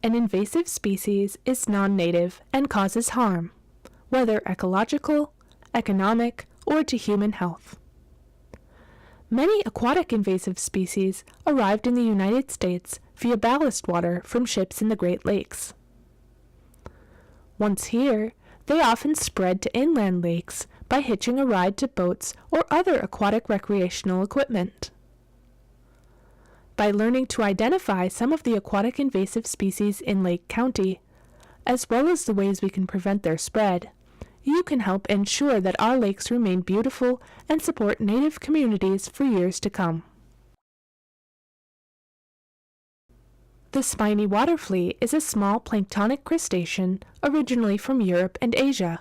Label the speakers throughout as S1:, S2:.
S1: An invasive species is non-native and causes harm, whether ecological, economic, or to human health. Many aquatic invasive species arrived in the United States via ballast water from ships in the Great Lakes. Once here, they often spread to inland lakes by hitching a ride to boats or other aquatic recreational equipment. By learning to identify some of the aquatic invasive species in Lake County, as well as the ways we can prevent their spread, you can help ensure that our lakes remain beautiful and support native communities for years to come. The spiny water flea is a small planktonic crustacean originally from Europe and Asia.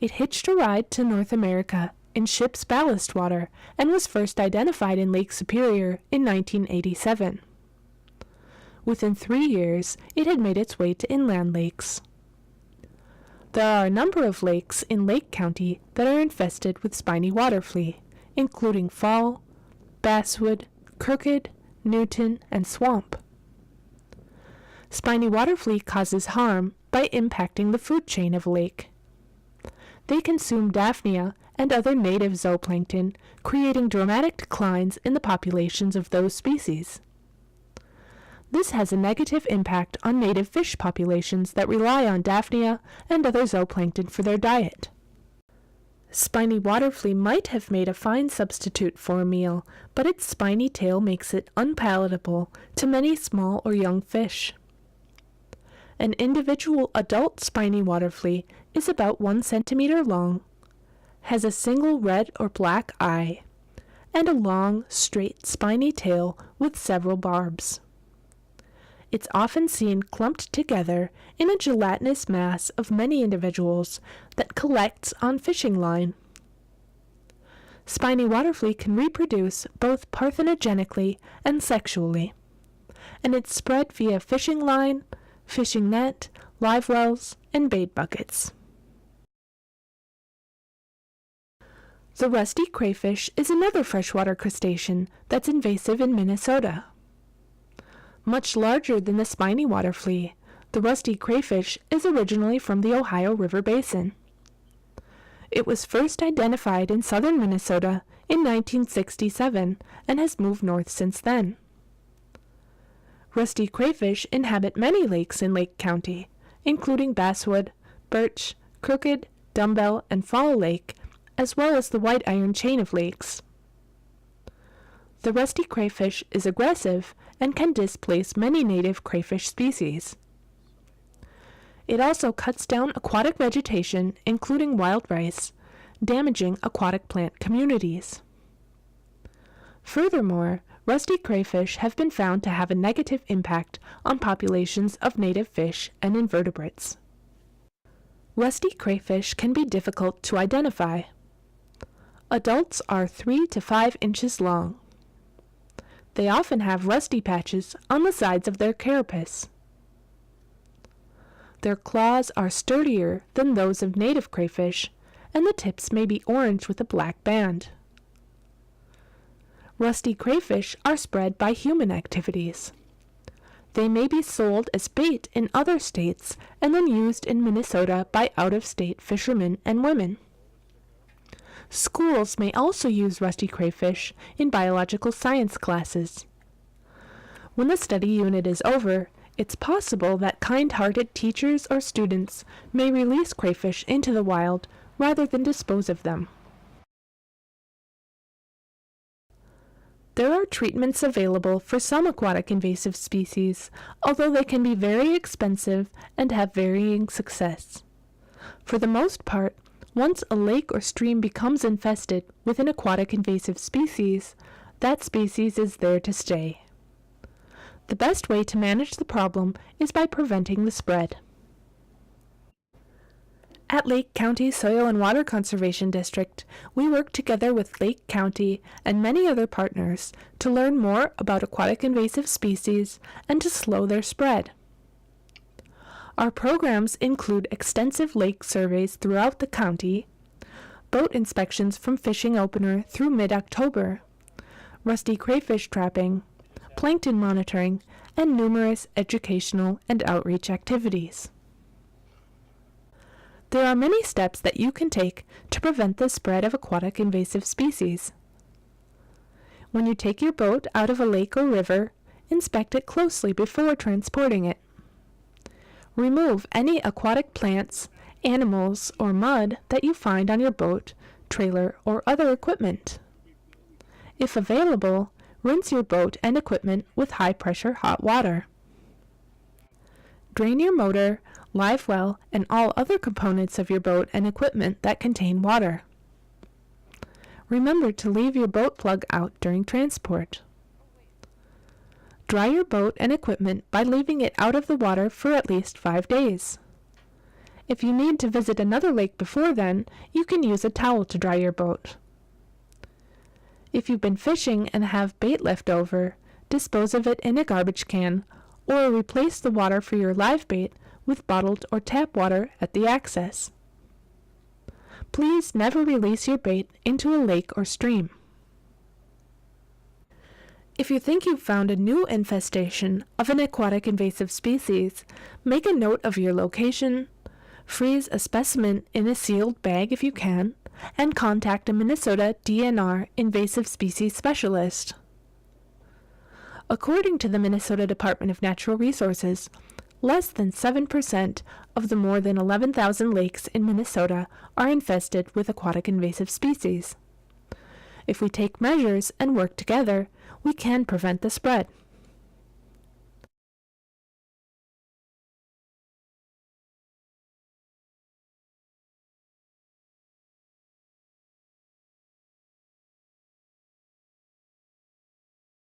S1: It hitched a ride to North America in ship's ballast water and was first identified in Lake Superior in 1987. Within 3 years, it had made its way to inland lakes. There are a number of lakes in Lake County that are infested with spiny water flea, including Fall, Basswood, Crooked, Newton, and Swamp. Spiny water flea causes harm by impacting the food chain of a lake. They consume Daphnia and other native zooplankton, creating dramatic declines in the populations of those species. This has a negative impact on native fish populations that rely on Daphnia and other zooplankton for their diet. Spiny water flea might have made a fine substitute for a meal, but its spiny tail makes it unpalatable to many small or young fish. An individual adult spiny water flea is about 1 centimeter long, has a single red or black eye, and a long, straight, spiny tail with several barbs. It's often seen clumped together in a gelatinous mass of many individuals that collects on fishing line. Spiny water flea can reproduce both parthenogenically and sexually, and it's spread via fishing line, fishing net, live wells, and bait buckets. The rusty crayfish is another freshwater crustacean that's invasive in Minnesota. Much larger than the spiny water flea, the rusty crayfish is originally from the Ohio River Basin. It was first identified in southern Minnesota in 1967 and has moved north since then. Rusty crayfish inhabit many lakes in Lake County, including Basswood, Birch, Crooked, Dumbbell, and Fall Lake, as well as the White Iron chain of lakes. The rusty crayfish is aggressive and can displace many native crayfish species. It also cuts down aquatic vegetation, including wild rice, damaging aquatic plant communities. Furthermore, rusty crayfish have been found to have a negative impact on populations of native fish and invertebrates. Rusty crayfish can be difficult to identify. Adults are 3 to 5 inches long. They often have rusty patches on the sides of their carapace. Their claws are sturdier than those of native crayfish, and the tips may be orange with a black band. Rusty crayfish are spread by human activities. They may be sold as bait in other states and then used in Minnesota by out-of-state fishermen and women. Schools may also use rusty crayfish in biological science classes. When the study unit is over, it's possible that kind-hearted teachers or students may release crayfish into the wild rather than dispose of them. There are treatments available for some aquatic invasive species, although they can be very expensive and have varying success. For the most part, once a lake or stream becomes infested with an aquatic invasive species, that species is there to stay. The best way to manage the problem is by preventing the spread. At Lake County Soil and Water Conservation District, we work together with Lake County and many other partners to learn more about aquatic invasive species and to slow their spread. Our programs include extensive lake surveys throughout the county, boat inspections from fishing opener through mid-October, rusty crayfish trapping, plankton monitoring, and numerous educational and outreach activities. There are many steps that you can take to prevent the spread of aquatic invasive species. When you take your boat out of a lake or river, inspect it closely before transporting it. Remove any aquatic plants, animals, or mud that you find on your boat, trailer, or other equipment. If available, rinse your boat and equipment with high-pressure hot water. Drain your motor, live well, and all other components of your boat and equipment that contain water. Remember to leave your boat plug out during transport. Dry your boat and equipment by leaving it out of the water for at least 5 days. If you need to visit another lake before then, you can use a towel to dry your boat. If you've been fishing and have bait left over, dispose of it in a garbage can, or replace the water for your live bait with bottled or tap water at the access. Please never release your bait into a lake or stream. If you think you've found a new infestation of an aquatic invasive species, make a note of your location, freeze a specimen in a sealed bag if you can, and contact a Minnesota DNR invasive species specialist. According to the Minnesota Department of Natural Resources, less than 7% of the more than 11,000 lakes in Minnesota are infested with aquatic invasive species. If we take measures and work together, we can prevent the spread.